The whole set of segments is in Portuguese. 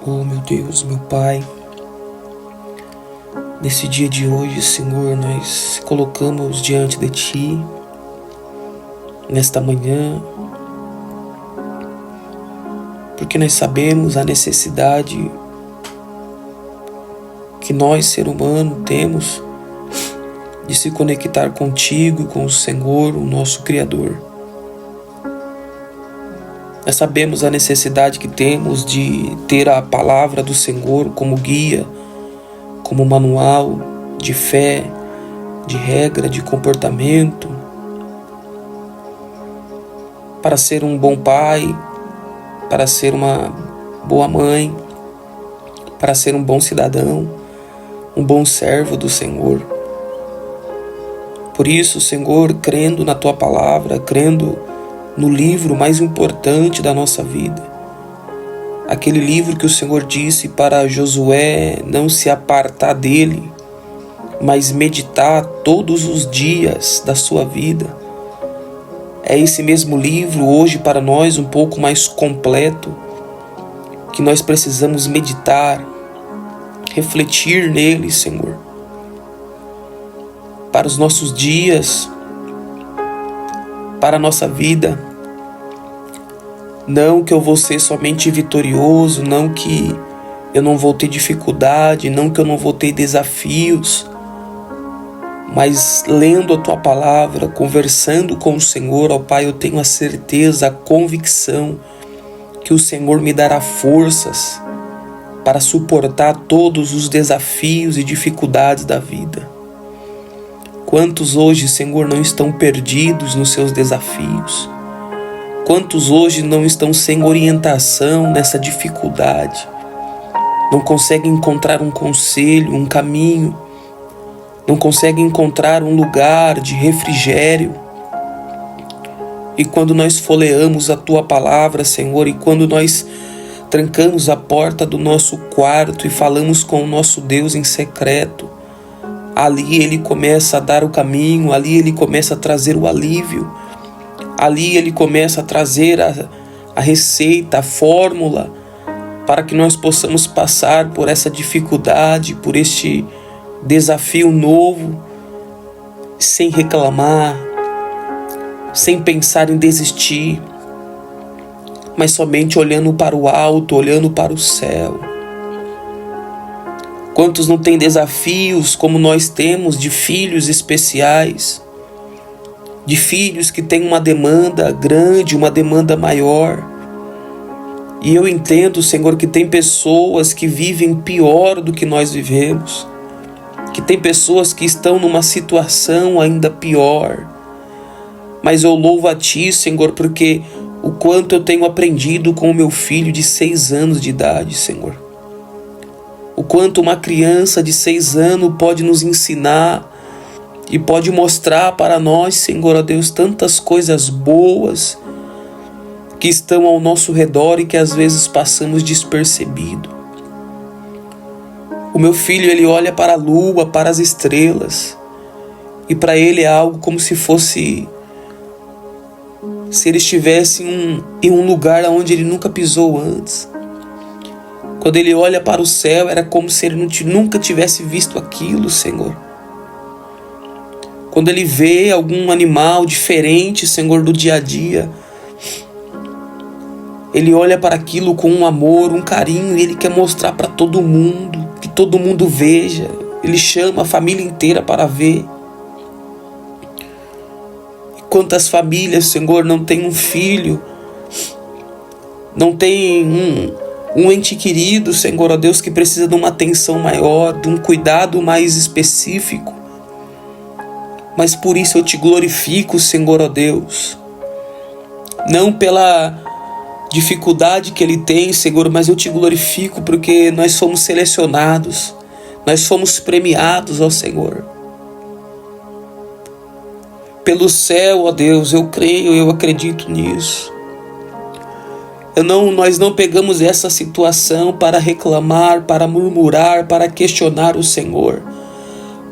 Oh, meu Deus, meu Pai, nesse dia de hoje, Senhor, nós colocamos diante de Ti, nesta manhã, porque nós sabemos a necessidade que nós, ser humano, temos de se conectar contigo e com o Senhor, o nosso Criador. Nós sabemos a necessidade que temos de ter a palavra do Senhor como guia, como manual de fé, de regra, de comportamento, para ser um bom pai, para ser uma boa mãe, para ser um bom cidadão, um bom servo do Senhor. Por isso, Senhor, crendo na Tua palavra, crendo no livro mais importante da nossa vida, aquele livro que o Senhor disse para Josué não se apartar dele, mas meditar todos os dias da sua vida. É esse mesmo livro hoje para nós um pouco mais completo, que nós precisamos meditar, refletir nele, Senhor, para os nossos dias, para a nossa vida. Não que eu vou ser somente vitorioso, não que eu não vou ter dificuldade, não que eu não vou ter desafios, mas lendo a Tua palavra, conversando com o Senhor, ó Pai, eu tenho a certeza, a convicção que o Senhor me dará forças para suportar todos os desafios e dificuldades da vida. Quantos hoje, Senhor, não estão perdidos nos seus desafios? Quantos hoje não estão sem orientação nessa dificuldade? Não conseguem encontrar um conselho, um caminho, não conseguem encontrar um lugar de refrigério. E quando nós folheamos a Tua palavra, Senhor, e quando nós trancamos a porta do nosso quarto e falamos com o nosso Deus em secreto, ali Ele começa a dar o caminho, ali Ele começa a trazer o alívio, ali Ele começa a trazer a receita, a fórmula, para que nós possamos passar por essa dificuldade, por este desafio novo, sem reclamar, sem pensar em desistir, mas somente olhando para o alto, olhando para o céu. Quantos não têm desafios como nós temos de filhos especiais, de filhos que têm uma demanda grande, uma demanda maior. E eu entendo, Senhor, que tem pessoas que vivem pior do que nós vivemos, que tem pessoas que estão numa situação ainda pior. Mas eu louvo a Ti, Senhor, porque o quanto eu tenho aprendido com o meu filho de 6 anos de idade, Senhor. O quanto uma criança de 6 anos pode nos ensinar e pode mostrar para nós, Senhor, ó Deus, tantas coisas boas que estão ao nosso redor e que às vezes passamos despercebido. O meu filho, ele olha para a lua, para as estrelas, e para ele é algo como se fosse, se ele estivesse em um lugar onde ele nunca pisou antes. Quando ele olha para o céu, era como se ele nunca tivesse visto aquilo, Senhor. Quando ele vê algum animal diferente, Senhor, do dia a dia, ele olha para aquilo com um amor, um carinho, e ele quer mostrar para todo mundo, que todo mundo veja. Ele chama a família inteira para ver. E quantas famílias, Senhor, não tem um filho, não tem um ente querido, Senhor, ó Deus, que precisa de uma atenção maior, de um cuidado mais específico. Mas por isso eu Te glorifico, Senhor, ó Deus. Não pela dificuldade que ele tem, Senhor, mas eu Te glorifico porque nós somos selecionados, nós fomos premiados, ó Senhor. Pelo céu, ó Deus, eu creio, eu acredito nisso. Nós não pegamos essa situação para reclamar, para murmurar, para questionar o Senhor.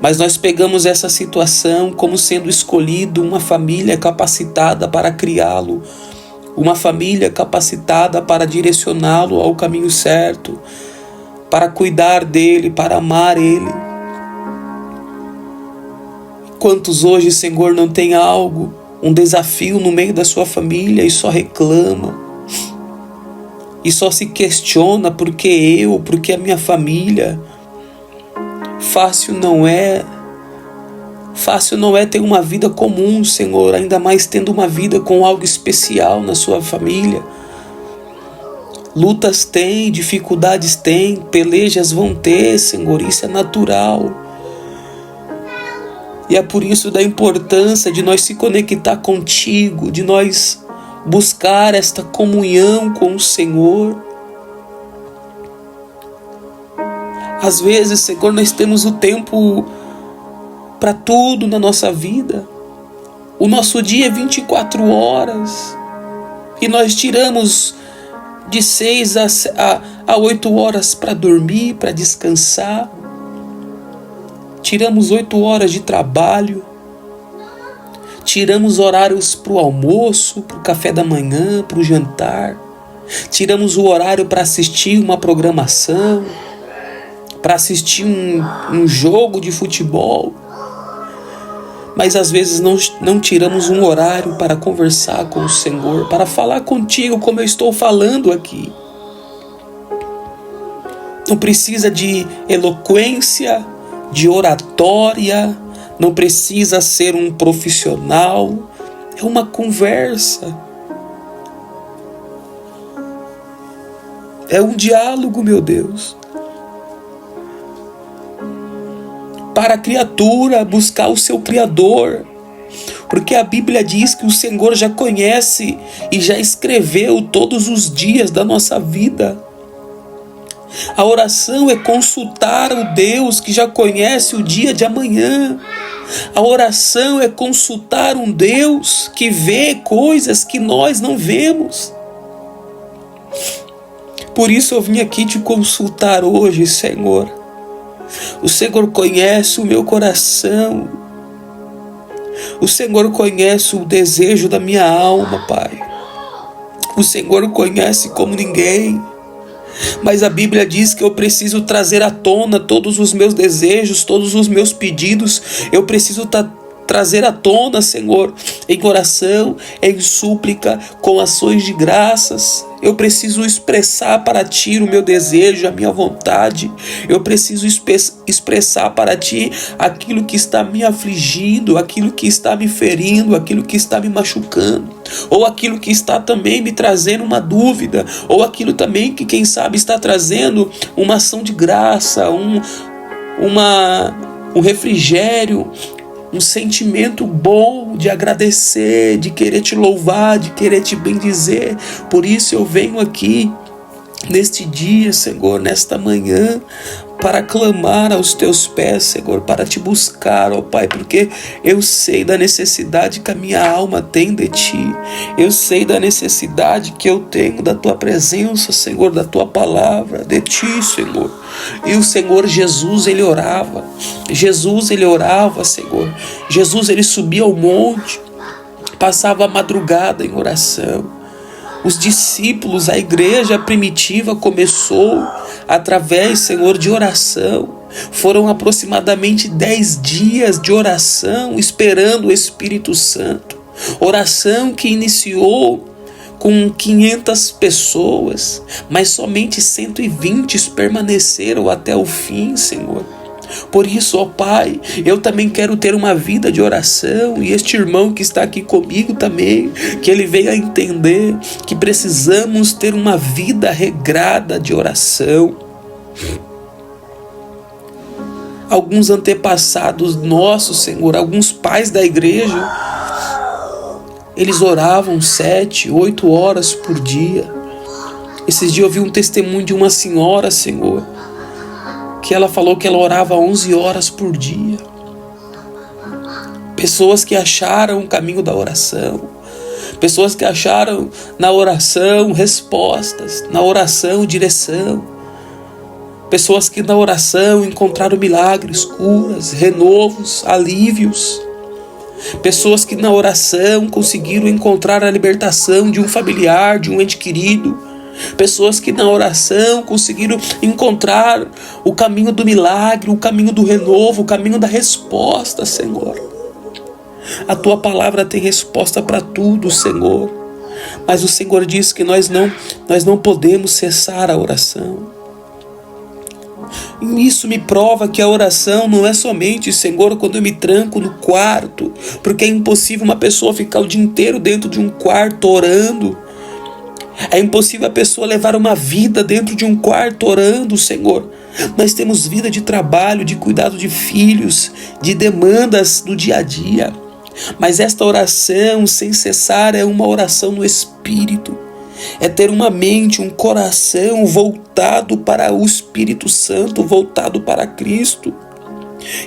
Mas nós pegamos essa situação como sendo escolhido uma família capacitada para criá-lo, uma família capacitada para direcioná-lo ao caminho certo, para cuidar dele, para amar ele. Quantos hoje, Senhor, não tem algo, um desafio no meio da sua família e só reclama, e só se questiona por que a minha família. Fácil não é ter uma vida comum, Senhor, ainda mais tendo uma vida com algo especial na sua família. Lutas tem, dificuldades tem, pelejas vão ter, Senhor, isso é natural. E é por isso da importância de nós se conectar contigo, de nós buscar esta comunhão com o Senhor. Às vezes, Senhor, nós temos o tempo para tudo na nossa vida. O nosso dia é 24 horas. E nós tiramos de 6 a 8 horas para dormir, para descansar. Tiramos 8 horas de trabalho. Tiramos horários para o almoço, para o café da manhã, para o jantar. Tiramos o horário para assistir uma programação, para assistir um jogo de futebol. Mas às vezes não tiramos um horário para conversar com o Senhor, para falar contigo como eu estou falando aqui. Não precisa de eloquência, de oratória, não precisa ser um profissional, é uma conversa. É um diálogo, meu Deus. Para a criatura buscar o seu Criador, porque a Bíblia diz que o Senhor já conhece e já escreveu todos os dias da nossa vida. A oração é consultar o Deus que já conhece o dia de amanhã. A oração é consultar um Deus que vê coisas que nós não vemos. Por isso eu vim aqui te consultar hoje, Senhor. O Senhor conhece o meu coração. O Senhor conhece o desejo da minha alma, Pai. O Senhor conhece como ninguém. Mas a Bíblia diz que eu preciso trazer à tona todos os meus desejos, todos os meus pedidos. Eu preciso trazer à tona, Senhor, em oração, em súplica, com ações de graças. Eu preciso expressar para Ti o meu desejo, a minha vontade. Eu preciso expressar para Ti aquilo que está me afligindo, aquilo que está me ferindo, aquilo que está me machucando, ou aquilo que está também me trazendo uma dúvida, ou aquilo também que, quem sabe, está trazendo uma ação de graça, um refrigério, um sentimento bom de agradecer, de querer te louvar, de querer te bendizer. Por isso eu venho aqui neste dia, Senhor, nesta manhã, para clamar aos teus pés, Senhor, para te buscar, ó Pai, porque eu sei da necessidade que a minha alma tem de Ti. Eu sei da necessidade que eu tenho da Tua presença, Senhor, da Tua palavra, de Ti, Senhor. E o Senhor Jesus, Ele orava. Jesus, Ele orava, Senhor. Jesus, Ele subia ao monte, passava a madrugada em oração. Os discípulos, a igreja primitiva começou através, Senhor, de oração. Foram aproximadamente 10 dias de oração, esperando o Espírito Santo. Oração que iniciou com 500 pessoas, mas somente 120 permaneceram até o fim, Senhor. Por isso, ó Pai, eu também quero ter uma vida de oração, e este irmão que está aqui comigo também, que ele venha entender que precisamos ter uma vida regrada de oração. Alguns antepassados nossos, Senhor, alguns pais da igreja, eles oravam 7, 8 horas por dia. Esses dias eu vi um testemunho de uma senhora, Senhor, que ela falou que ela orava 11 horas por dia. Pessoas que acharam o caminho da oração. Pessoas que acharam na oração respostas, na oração direção. Pessoas que na oração encontraram milagres, curas, renovos, alívios. Pessoas que na oração conseguiram encontrar a libertação de um familiar, de um ente querido. Pessoas que na oração conseguiram encontrar o caminho do milagre, o caminho do renovo, o caminho da resposta, Senhor. A Tua palavra tem resposta para tudo, Senhor. Mas o Senhor diz que nós não podemos cessar a oração. E isso me prova que a oração não é somente, Senhor, quando eu me tranco no quarto, porque é impossível uma pessoa ficar o dia inteiro dentro de um quarto orando. É impossível a pessoa levar uma vida dentro de um quarto orando, Senhor. Nós temos vida de trabalho, de cuidado de filhos, de demandas do dia a dia. Mas esta oração sem cessar é uma oração no Espírito. É ter uma mente, um coração voltado para o Espírito Santo, voltado para Cristo.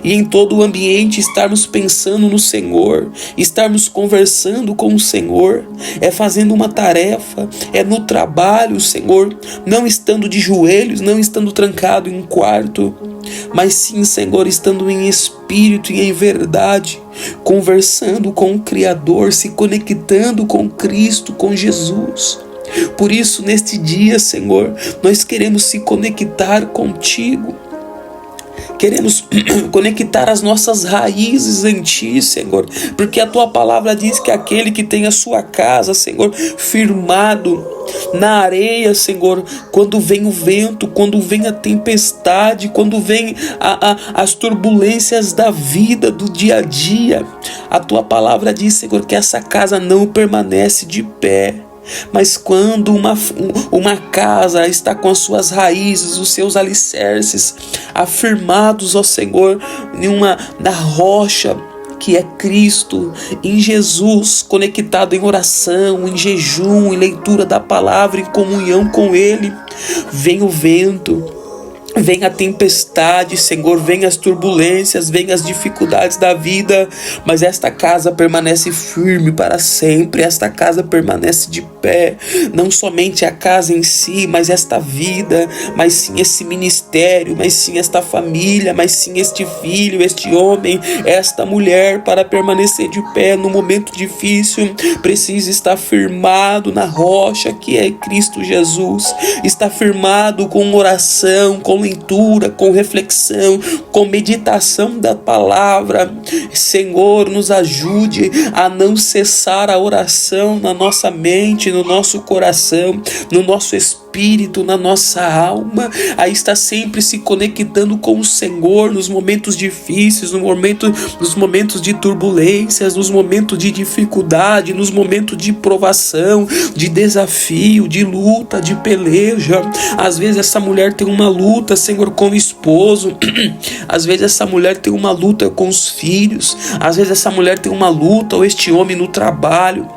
E em todo o ambiente estarmos pensando no Senhor, estarmos conversando com o Senhor, é fazendo uma tarefa, é no trabalho, Senhor, não estando de joelhos, não estando trancado em um quarto, mas sim, Senhor, estando em espírito e em verdade, conversando com o Criador, se conectando com Cristo, com Jesus. Por isso, neste dia, Senhor, nós queremos se conectar contigo. Queremos conectar as nossas raízes em Ti, Senhor, porque a Tua palavra diz que aquele que tem a sua casa, Senhor, firmado na areia, Senhor, quando vem o vento, quando vem a tempestade, quando vem as turbulências da vida, do dia a dia, a Tua palavra diz, Senhor, que essa casa não permanece de pé. Mas quando uma casa está com as suas raízes, os seus alicerces afirmados, ó Senhor, na rocha que é Cristo, em Jesus, conectado em oração, em jejum, em leitura da palavra, em comunhão com Ele, vem o vento, vem a tempestade, Senhor, vem as turbulências, vem as dificuldades da vida, mas esta casa permanece firme para sempre, esta casa permanece de pé, não somente a casa em si, mas esta vida, mas sim esse ministério, mas sim esta família, mas sim este filho, este homem, esta mulher, para permanecer de pé no momento difícil, precisa estar firmado na rocha que é Cristo Jesus, está firmado com oração, com leitura, com reflexão, com meditação da palavra. Senhor, nos ajude a não cessar a oração na nossa mente, no nosso coração, no nosso espírito, na nossa alma, a estar sempre se conectando com o Senhor nos momentos difíceis, nos momentos de turbulências, nos momentos de dificuldade, nos momentos de provação, de desafio, de luta, de peleja. Às vezes essa mulher tem uma luta, Senhor, com o esposo, às vezes essa mulher tem uma luta com os filhos, às vezes essa mulher tem uma luta, ou este homem no trabalho,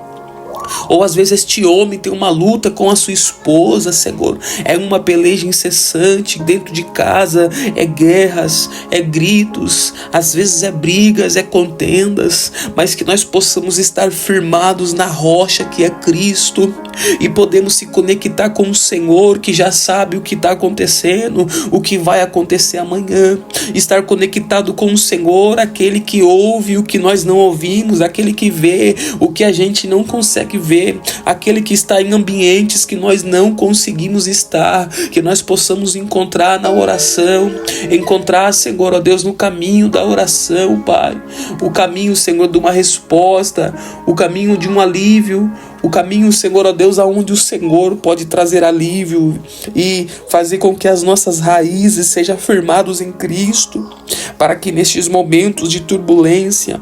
ou às vezes este homem tem uma luta com a sua esposa, Senhor, é uma peleja incessante dentro de casa, é guerras, é gritos, às vezes é brigas, é contendas, mas que nós possamos estar firmados na rocha que é Cristo, e podemos se conectar com o Senhor, que já sabe o que está acontecendo, o que vai acontecer amanhã, estar conectado com o Senhor, aquele que ouve o que nós não ouvimos, aquele que vê o que a gente não consegue ver, aquele que está em ambientes que nós não conseguimos estar, que nós possamos encontrar na oração, encontrar, Senhor, ó Deus, no caminho da oração, Pai, o caminho, Senhor, de uma resposta, o caminho de um alívio, o caminho, Senhor, ó Deus, aonde o Senhor pode trazer alívio e fazer com que as nossas raízes sejam firmadas em Cristo, para que nestes momentos de turbulência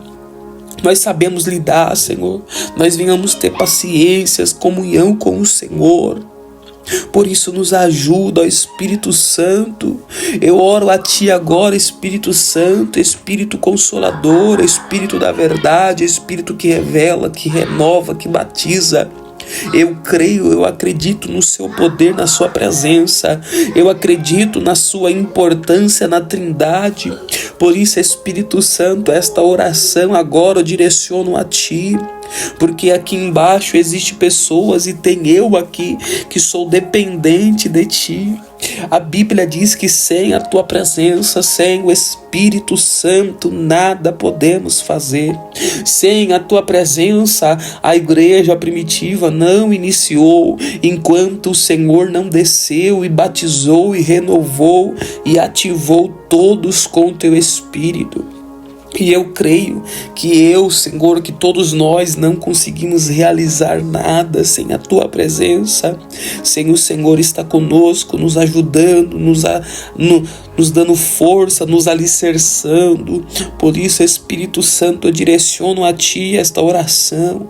nós sabemos lidar, Senhor, nós venhamos ter paciência, comunhão com o Senhor. Por isso nos ajuda, ó Espírito Santo. Eu oro a Ti agora, Espírito Santo, Espírito Consolador, Espírito da verdade, Espírito que revela, que renova, que batiza. Eu creio, eu acredito no Seu poder, na Sua presença. Eu acredito na Sua importância na Trindade. Por isso, Espírito Santo, esta oração agora eu direciono a Ti. porque aqui embaixo existe pessoas e tem eu aqui que sou dependente de Ti. A Bíblia diz que sem a Tua presença, sem o Espírito Santo, nada podemos fazer. Sem a Tua presença, a igreja primitiva não iniciou, enquanto o Senhor não desceu e batizou e renovou e ativou todos com o Teu Espírito. E eu creio que Senhor, que todos nós não conseguimos realizar nada sem a Tua presença, sem o Senhor estar conosco, nos ajudando, nos dando força, nos alicerçando. Por isso, Espírito Santo, eu direciono a Ti esta oração.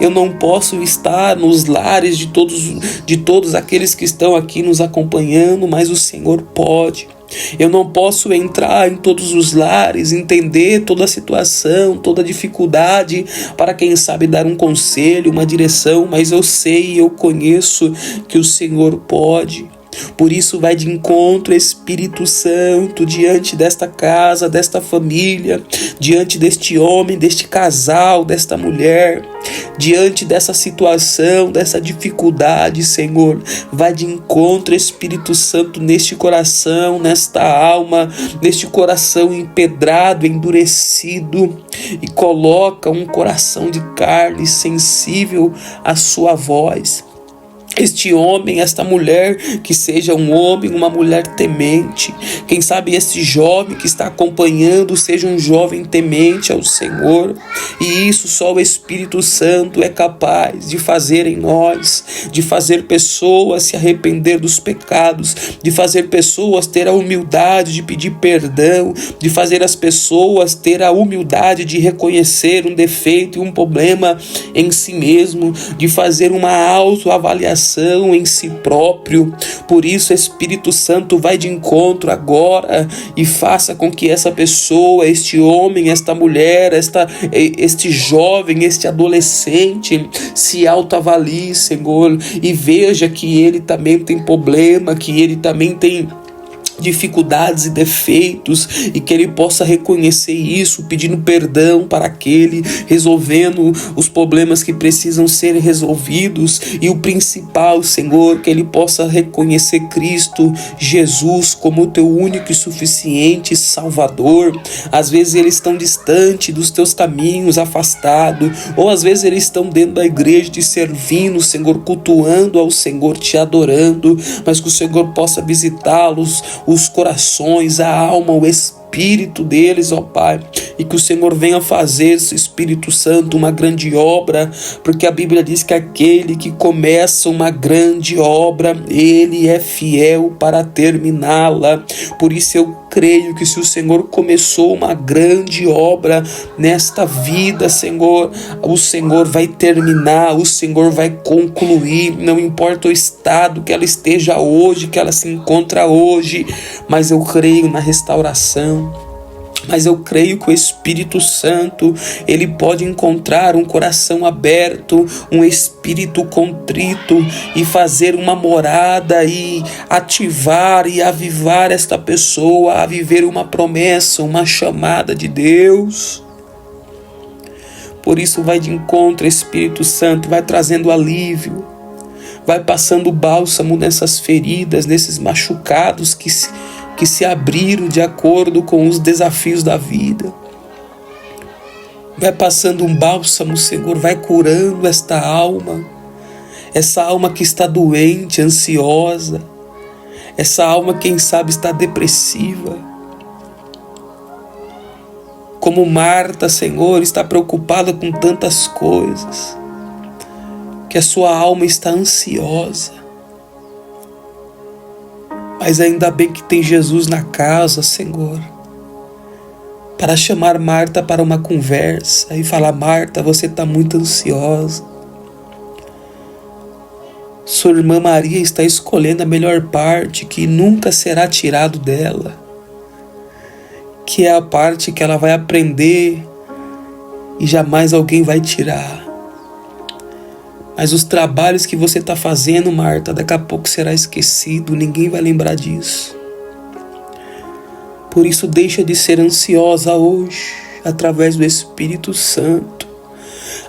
Eu não posso estar nos lares de todos aqueles que estão aqui nos acompanhando, mas o Senhor pode. Eu não posso entrar em todos os lares, entender toda a situação, toda a dificuldade, para quem sabe dar um conselho, uma direção, mas eu sei e eu conheço que o Senhor pode. Por isso vai de encontro, Espírito Santo, diante desta casa, desta família, diante deste homem, deste casal, desta mulher, diante dessa situação, dessa dificuldade, Senhor. Vai de encontro, Espírito Santo, neste coração, nesta alma, neste coração empedrado, endurecido, e coloca um coração de carne sensível à sua voz. Este homem, esta mulher, que seja um homem, uma mulher temente. Quem sabe este jovem que está acompanhando seja um jovem temente ao Senhor. E isso só o Espírito Santo é capaz de fazer em nós, de fazer pessoas se arrepender dos pecados, de fazer pessoas ter a humildade de pedir perdão, de fazer as pessoas ter a humildade de reconhecer um defeito e um problema em si mesmo, de fazer uma autoavaliação em si próprio. Por isso, Espírito Santo, vai de encontro agora e faça com que essa pessoa, este homem, esta mulher, este jovem, este adolescente se autoavalie, Senhor, e veja que ele também tem problema, que ele também tem dificuldades e defeitos, e que ele possa reconhecer isso, pedindo perdão para aquele, resolvendo os problemas que precisam ser resolvidos, e o principal, Senhor, que ele possa reconhecer Cristo Jesus como o teu único e suficiente Salvador. Às vezes eles estão distante dos teus caminhos, afastado, ou às vezes eles estão dentro da igreja te servindo, Senhor, cultuando ao Senhor, te adorando, mas que o Senhor possa visitá-los, os corações, a alma, o espírito deles, ó Pai, e que o Senhor venha fazer, Espírito Santo, uma grande obra, porque a Bíblia diz que aquele que começa uma grande obra, ele é fiel para terminá-la. Por isso eu creio que se o Senhor começou uma grande obra nesta vida, Senhor, o Senhor vai terminar, o Senhor vai concluir, não importa o estado que ela esteja hoje, que ela se encontra hoje, mas eu creio na restauração. Mas eu creio que o Espírito Santo, ele pode encontrar um coração aberto, um espírito contrito, e fazer uma morada e ativar e avivar esta pessoa a viver uma promessa, uma chamada de Deus. Por isso vai de encontro, Espírito Santo, vai trazendo alívio, vai passando bálsamo nessas feridas, nesses machucados que se abriram de acordo com os desafios da vida. Vai passando um bálsamo, Senhor, vai curando esta alma, essa alma que está doente, ansiosa, essa alma, quem sabe, está depressiva. Como Marta, Senhor, está preocupada com tantas coisas, que a sua alma está ansiosa. Mas ainda bem que tem Jesus na casa, Senhor, para chamar Marta para uma conversa e falar: Marta, você está muito ansiosa. Sua irmã Maria está escolhendo a melhor parte, que nunca será tirado dela, que é a parte que ela vai aprender e jamais alguém vai tirar. Mas os trabalhos que você está fazendo, Marta, daqui a pouco será esquecido, ninguém vai lembrar disso. Por isso, deixa de ser ansiosa hoje, através do Espírito Santo.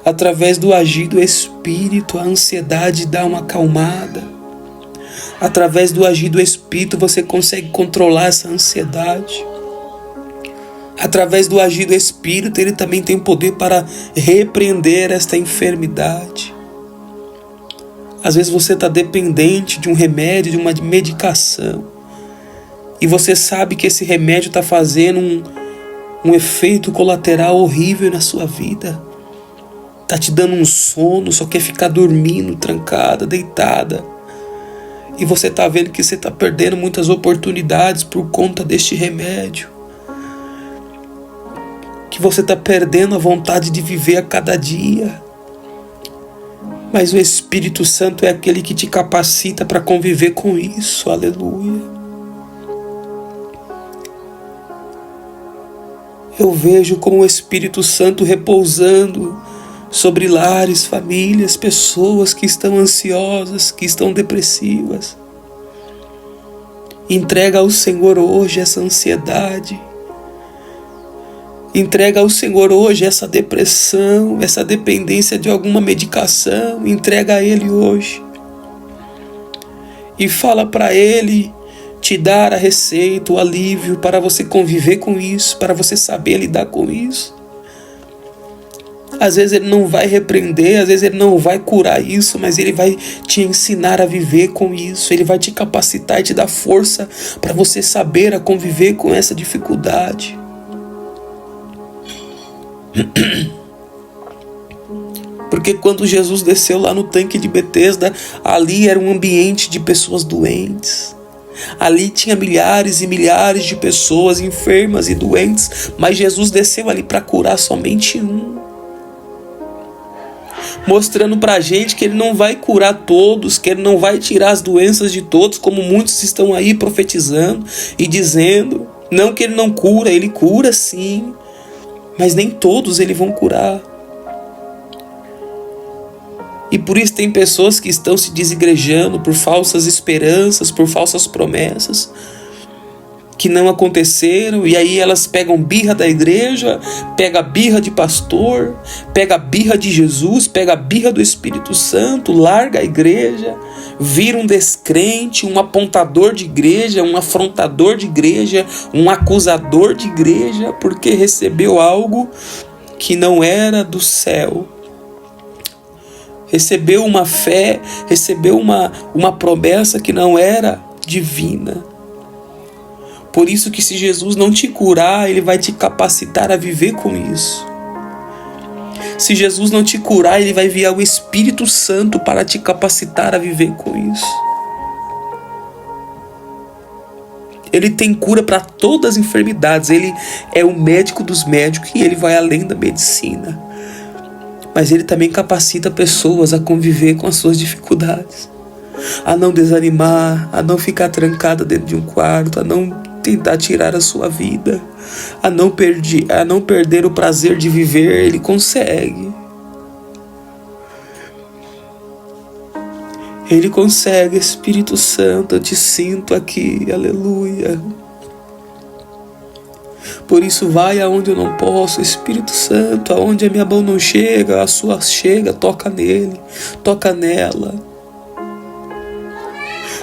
Através do agir do Espírito, a ansiedade dá uma acalmada. Através do agir do Espírito, você consegue controlar essa ansiedade. Através do agir do Espírito, Ele também tem poder para repreender esta enfermidade. Às vezes você está dependente de um remédio, de uma medicação, e você sabe que esse remédio está fazendo um efeito colateral horrível na sua vida. Está te dando um sono, só quer ficar dormindo, trancada, deitada. E você está vendo que você está perdendo muitas oportunidades por conta deste remédio. Que você está perdendo a vontade de viver a cada dia. Mas o Espírito Santo é aquele que te capacita para conviver com isso. Aleluia. Eu vejo como o Espírito Santo repousando sobre lares, famílias, pessoas que estão ansiosas, que estão depressivas. Entrega ao Senhor hoje essa ansiedade. Entrega ao Senhor hoje essa depressão, essa dependência de alguma medicação. Entrega a Ele hoje. E fala para Ele te dar a receita, o alívio para você conviver com isso, para você saber lidar com isso. Às vezes Ele não vai repreender, às vezes Ele não vai curar isso, mas Ele vai te ensinar a viver com isso. Ele vai te capacitar e te dar força para você saber a conviver com essa dificuldade. Porque quando Jesus desceu lá no tanque de Betesda, ali era um ambiente de pessoas doentes. Ali tinha milhares e milhares de pessoas enfermas e doentes, mas Jesus desceu ali para curar somente um. Mostrando pra gente que Ele não vai curar todos, que Ele não vai tirar as doenças de todos, como muitos estão aí profetizando e dizendo. Não que Ele não cura, Ele cura sim, mas nem todos Ele vão curar. E por isso tem pessoas que estão se desigrejando por falsas esperanças, por falsas promessas que não aconteceram, e aí elas pegam birra da igreja, pega a birra de pastor, pega a birra de Jesus, pega a birra do Espírito Santo, larga a igreja, vira um descrente, um apontador de igreja, um afrontador de igreja, um acusador de igreja, porque recebeu algo que não era do céu. Recebeu uma fé, recebeu uma promessa que não era divina. Por isso que se Jesus não te curar, Ele vai te capacitar a viver com isso. Se Jesus não te curar, Ele vai enviar o Espírito Santo para te capacitar a viver com isso. Ele tem cura para todas as enfermidades. Ele é o médico dos médicos e Ele vai além da medicina. Mas Ele também capacita pessoas a conviver com as suas dificuldades. A não desanimar, a não ficar trancada dentro de um quarto, a não tentar tirar a sua vida, a não perder o prazer de viver. Ele consegue. Ele consegue, Espírito Santo, eu te sinto aqui, aleluia. Por isso vai aonde eu não posso, Espírito Santo, aonde a minha mão não chega, a sua chega, toca nele, toca nela.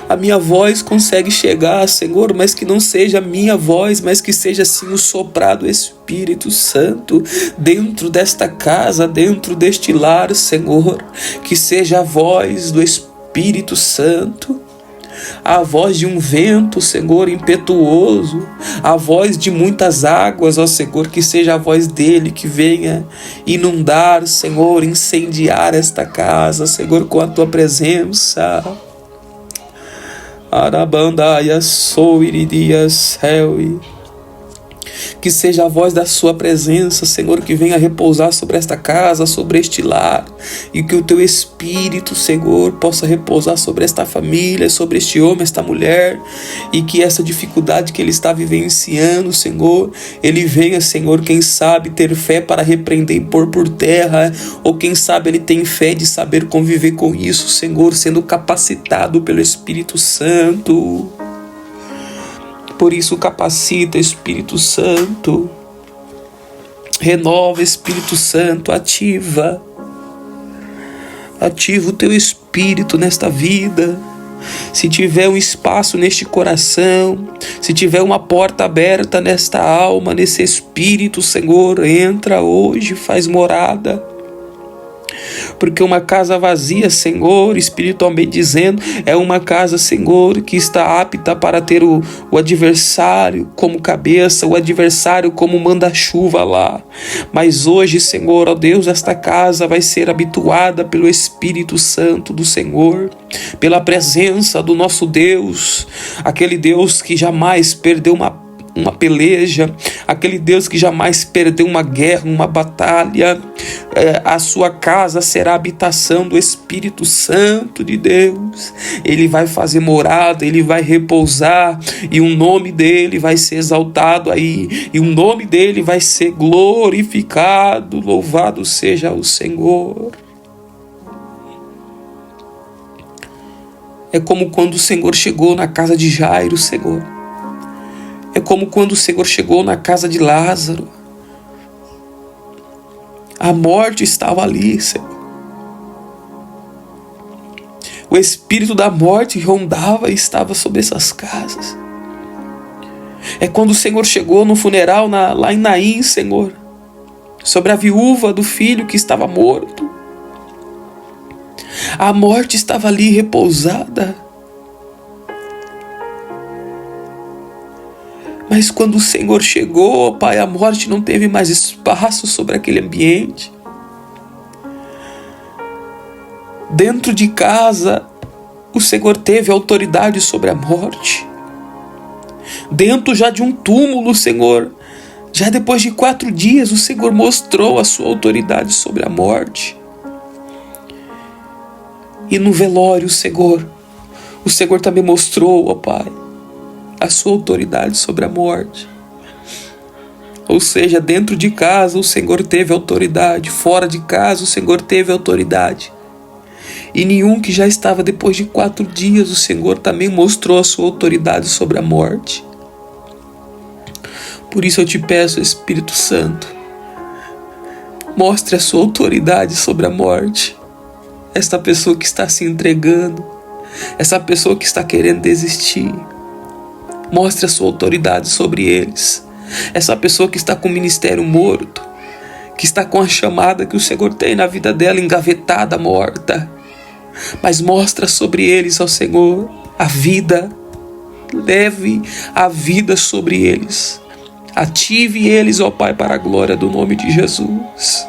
A minha voz consegue chegar, Senhor, mas que não seja a minha voz, mas que seja assim o soprar do Espírito Santo dentro desta casa, dentro deste lar, Senhor. Que seja a voz do Espírito Santo, a voz de um vento, Senhor, impetuoso, a voz de muitas águas, ó Senhor, que seja a voz dele que venha inundar, Senhor, incendiar esta casa, Senhor, com a tua presença. Arabandaia soiridia céu. Que seja a voz da sua presença, Senhor, que venha repousar sobre esta casa, sobre este lar, e que o teu Espírito, Senhor, possa repousar sobre esta família, sobre este homem, esta mulher, e que essa dificuldade que ele está vivenciando, Senhor, ele venha, Senhor, quem sabe ter fé para repreender e pôr por terra, ou quem sabe ele tem fé de saber conviver com isso, Senhor, sendo capacitado pelo Espírito Santo. Por isso capacita, Espírito Santo. Renova, Espírito Santo, ativa. Ativa o teu espírito nesta vida. Se tiver um espaço neste coração, se tiver uma porta aberta nesta alma, nesse espírito, Senhor, entra hoje, faz morada. Porque uma casa vazia, Senhor, espiritualmente dizendo, é uma casa, Senhor, que está apta para ter o adversário como cabeça, o adversário como manda-chuva lá. Mas hoje, Senhor, ó Deus, esta casa vai ser habituada pelo Espírito Santo do Senhor, pela presença do nosso Deus, aquele Deus que jamais perdeu uma peleja, aquele Deus que jamais perdeu uma guerra, uma batalha. A sua casa será a habitação do Espírito Santo de Deus. Ele vai fazer morada, ele vai repousar, e o nome dele vai ser exaltado aí, e o nome dele vai ser glorificado. Louvado seja o Senhor. É como quando o Senhor chegou na casa de Jairo, Senhor. É como quando o Senhor chegou na casa de Lázaro. A morte estava ali, Senhor. O espírito da morte rondava e estava sobre essas casas. É quando o Senhor chegou no funeral lá em Naim, Senhor, sobre a viúva do filho que estava morto. A morte estava ali repousada. Mas quando o Senhor chegou, ó Pai, a morte não teve mais espaço sobre aquele ambiente. Dentro de casa, o Senhor teve autoridade sobre a morte. Dentro já de um túmulo, Senhor, já depois de 4 dias, o Senhor mostrou a sua autoridade sobre a morte. E no velório, o Senhor também mostrou, ó Pai, a sua autoridade sobre a morte. Ou seja, dentro de casa o Senhor teve autoridade, fora de casa o Senhor teve autoridade. E nenhum que já estava depois de 4 dias, o Senhor também mostrou a sua autoridade sobre a morte. Por isso eu te peço, Espírito Santo, mostre a sua autoridade sobre a morte. Esta pessoa que está se entregando, essa pessoa que está querendo desistir, mostre a sua autoridade sobre eles. Essa pessoa que está com o ministério morto, que está com a chamada que o Senhor tem na vida dela engavetada, morta. Mas mostra sobre eles, ó Senhor, a vida. Leve a vida sobre eles. Ative eles, ó Pai, para a glória do nome de Jesus.